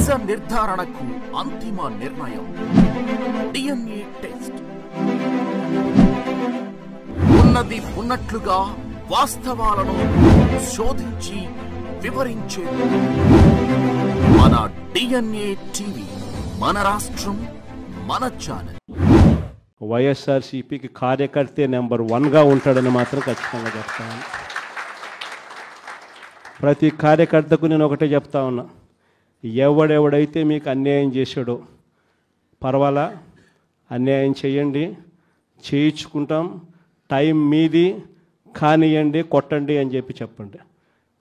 నిజ నిర్ధారణకు అంతిమ నిర్ణయం DNA టెస్ట్. ఉన్నది ఉన్నట్లుగా వాస్తవాలను శోధించి వివరించే మన DNA టీవీ, మన రాష్ట్రం, మన ఛానల్. వైఎస్ఆర్సీపీకి కార్యకర్తే నెంబర్ 1గా ఉంటాడని మాత్రం ఖచ్చితంగా చెప్తాను. ప్రతి కార్యకర్తకు నేను ఒకటే చెప్తా ఉన్నా, ఎవడెవడైతే మీకు అన్యాయం చేశాడో పర్వాలా, అన్యాయం చేయండి, చేయించుకుంటాం, టైం మీది, కానియండి, కొట్టండి అని చెప్పండి.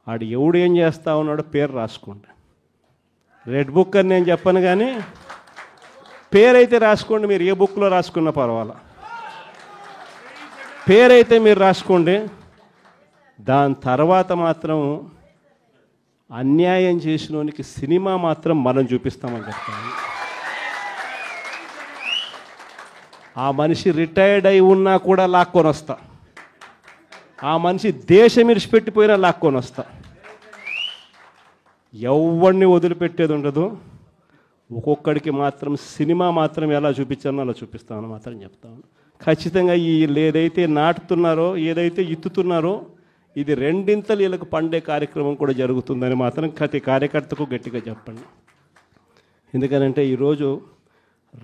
ఆడు ఎవడు ఏం చేస్తా ఉన్నాడో పేరు రాసుకోండి. రెడ్ బుక్ అని నేను చెప్పను, కానీ పేరైతే రాసుకోండి. మీరు ఏ బుక్లో రాసుకున్నా పర్వాలా, పేరైతే మీరు రాసుకోండి. దాని తర్వాత మాత్రం అన్యాయం చేసినోనికి సినిమా మాత్రం మనం చూపిస్తామని చెప్తాను. ఆ మనిషి రిటైర్డ్ అయి ఉన్నా కూడా లాక్కొని వస్తా, ఆ మనిషి దేశం విడిచిపెట్టిపోయినా లాక్కొని వస్తా. ఎవరిని వదిలిపెట్టేది ఉండదు. ఒక్కొక్కడికి మాత్రం సినిమా మాత్రం ఎలా చూపించానో అలా చూపిస్తామని మాత్రం చెప్తాను. ఖచ్చితంగా వీళ్ళు ఏదైతే నాటుతున్నారో, ఏదైతే ఇత్తుతున్నారో, ఇది రెండింతలు వీళ్ళకు పండే కార్యక్రమం కూడా జరుగుతుందని మాత్రం ప్రతి కార్యకర్తకు గట్టిగా చెప్పండి. ఎందుకనంటే ఈరోజు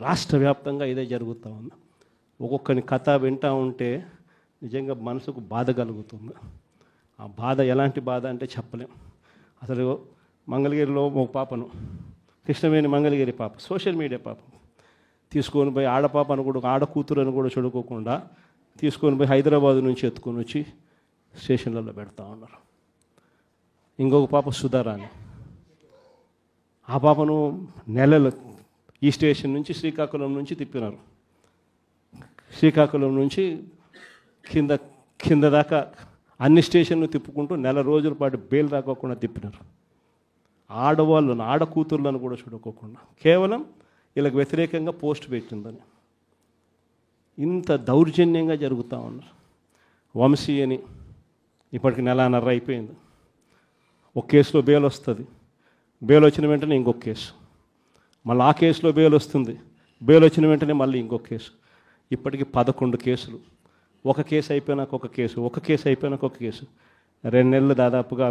రాష్ట్ర వ్యాప్తంగా ఇదే జరుగుతూ ఉంది. ఒక్కొక్కని కథ వింటూ ఉంటే నిజంగా మనసుకు బాధ కలుగుతుంది. ఆ బాధ ఎలాంటి బాధ అంటే చెప్పలేం. అసలు మంగళగిరిలో ఒక పాపను, కృష్ణవేణి మంగళగిరి పాప, సోషల్ మీడియా పాప తీసుకొని పోయి, ఆడపాపను కూడా, ఆడ కూతురు అని కూడా చూడుకోకుండా తీసుకొని పోయి హైదరాబాద్ నుంచి ఎత్తుకొని వచ్చి స్టేషన్లలో పెడతా ఉన్నారు. ఇంకొక పాప సుధారాణి, ఆ పాపను నెలలు ఈ స్టేషన్ నుంచి శ్రీకాకుళం నుంచి తిప్పినారు. శ్రీకాకుళం నుంచి కింద దాకా అన్ని స్టేషన్లు తిప్పుకుంటూ నెల రోజుల పాటు బెయిల్ రాకోకుండా తిప్పినారు. ఆడవాళ్ళను, ఆడ కూతుర్లను కూడా చూడుకోకుండా, కేవలం వీళ్ళకి వ్యతిరేకంగా పోస్ట్ పెట్టిందని. ఇంత దౌర్జన్యంగా జరుగుతూ ఉన్నారు. వంశీ అని ఇప్పటికి నెలన్నర అయిపోయింది. ఒక కేసులో బెయిల్ వస్తుంది, బెయిల్ వచ్చిన వెంటనే ఇంకొక కేసు, మళ్ళీ ఆ కేసులో బెయిల్ వస్తుంది, బెయిల్ వచ్చిన వెంటనే మళ్ళీ ఇంకొక కేసు. ఇప్పటికి 11 కేసులు. ఒక కేసు అయిపోయినాక ఒక కేసు, ఒక కేసు అయిపోయినాక ఒక కేసు. 2 నెలలు దాదాపుగా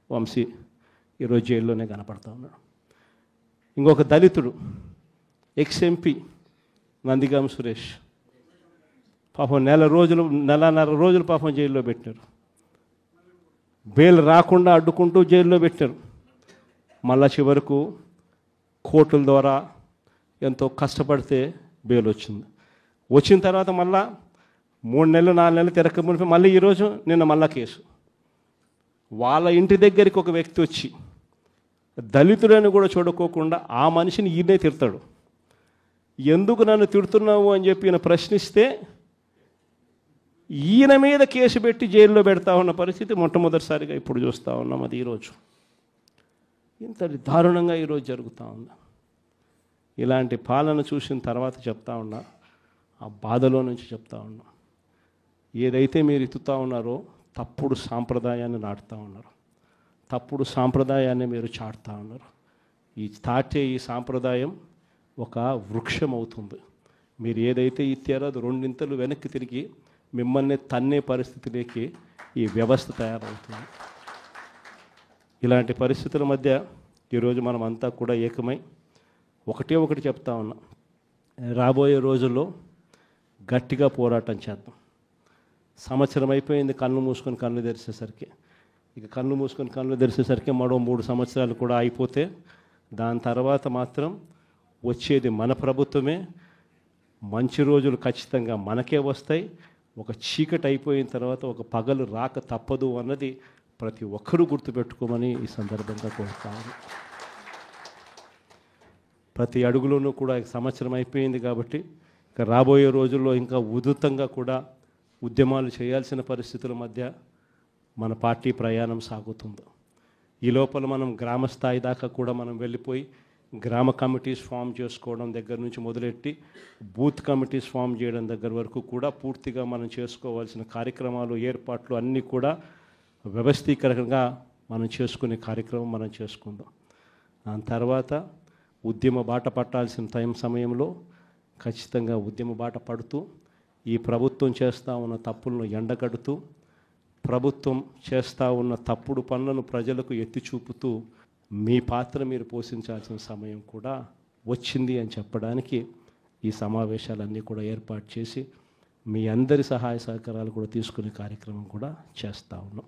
వంశీ ఈరోజు జైల్లోనే కనపడతా ఉన్నాడు. ఇంకొక దళితుడు, ఎక్స్-ఎంపీ నందిగాం సురేష్, పాపం నెలన్నర రోజులు పాపం జైల్లో పెట్టారు. బెయిల్ రాకుండా అడ్డుకుంటూ జైల్లో పెట్టారు. మళ్ళా చివరకు కోర్టుల ద్వారా ఎంతో కష్టపడితే బెయిల్ వచ్చింది. వచ్చిన తర్వాత మళ్ళా 3 నెలలు 4 నెలలు తిరగకపోతే మళ్ళీ ఈరోజు నిన్న మళ్ళా కేసు. వాళ్ళ ఇంటి దగ్గరికి ఒక వ్యక్తి వచ్చి దళితుడని కూడా చూడుకోకుండా ఆ మనిషిని ఈయనే తిడతాడు. ఎందుకు నన్ను తిడుతున్నావు అని చెప్పి ఈయన ప్రశ్నిస్తే ఈయన మీద కేసు పెట్టి జైల్లో పెడతా ఉన్న పరిస్థితి మొట్టమొదటిసారిగా ఇప్పుడు చూస్తూ ఉన్నాం. అది ఈరోజు ఇంత దారుణంగా ఈరోజు జరుగుతూ ఉంది. ఇలాంటి పాలన చూసిన తర్వాత చెప్తా ఉన్నా, ఆ బాధలో నుంచి చెప్తా ఉన్నా, ఏదైతే మీరు ఎత్తుతూ ఉన్నారో తప్పుడు సాంప్రదాయాన్ని నాటుతూ ఉన్నారు, తప్పుడు సాంప్రదాయాన్ని మీరు చాటుతూ ఉన్నారు. ఈ సాంప్రదాయం ఒక వృక్షం అవుతుంది. మీరు ఏదైతే ఇచ్చారో అది 2 ఇంతలు వెనక్కి తిరిగి మిమ్మల్ని తన్నే పరిస్థితిలోకి ఈ వ్యవస్థ తయారవుతుంది. ఇలాంటి పరిస్థితుల మధ్య ఈరోజు మనం అంతా కూడా ఏకమై ఒకటి చెప్తా ఉన్నాం, రాబోయే రోజుల్లో గట్టిగా పోరాటం చేద్దాం. సంవత్సరం అయిపోయింది కళ్ళు మూసుకొని కళ్ళు తెరిచేసరికి. ఇక కళ్ళు మూసుకొని కళ్ళు తెరిచేసరికి మరో 3 సంవత్సరాలు కూడా అయిపోతే దాని తర్వాత మాత్రం వచ్చేది మన ప్రభుత్వమే. మంచి రోజులు ఖచ్చితంగా మనకే వస్తాయి. ఒక చీకటి అయిపోయిన తర్వాత ఒక పగలు రాక తప్పదు అన్నది ప్రతి ఒక్కరూ గుర్తుపెట్టుకోమని ఈ సందర్భంగా కోరుతాను. ప్రతి అడుగులోనూ కూడా సంవత్సరం అయిపోయింది కాబట్టి ఇక రాబోయే రోజుల్లో ఇంకా ఉధృతంగా కూడా ఉద్యమాలు చేయాల్సిన పరిస్థితుల మధ్య మన పార్టీ ప్రయాణం సాగుతుంది. ఈ లోపల మనం గ్రామ స్థాయి దాకా కూడా మనం వెళ్ళిపోయి గ్రామ కమిటీస్ ఫామ్ చేసుకోవడం దగ్గర నుంచి మొదలెట్టి బూత్ కమిటీస్ ఫామ్ చేయడం దగ్గర వరకు కూడా పూర్తిగా మనం చేసుకోవాల్సిన కార్యక్రమాలు, ఏర్పాట్లు అన్నీ కూడా వ్యవస్థీకరణగా మనం చేసుకునే కార్యక్రమం మనం చేసుకుందాం. దాని తర్వాత ఉద్యమ బాట పట్టాల్సిన సమయంలో ఖచ్చితంగా ఉద్యమ బాట పడుతూ ఈ ప్రభుత్వం చేస్తూ ఉన్న తప్పులను ఎండగడుతూ ప్రభుత్వం చేస్తూ ఉన్న తప్పుడు పనులను ప్రజలకు ఎత్తి చూపుతూ మీ పాత్ర మీరు పోషించాల్సిన సమయం కూడా వచ్చింది అని చెప్పడానికి ఈ సమావేశాలన్నీ కూడా ఏర్పాటు చేసి మీ అందరి సహాయ సహకారాలు కూడా తీసుకునే కార్యక్రమం కూడా చేస్తూ ఉన్నాం.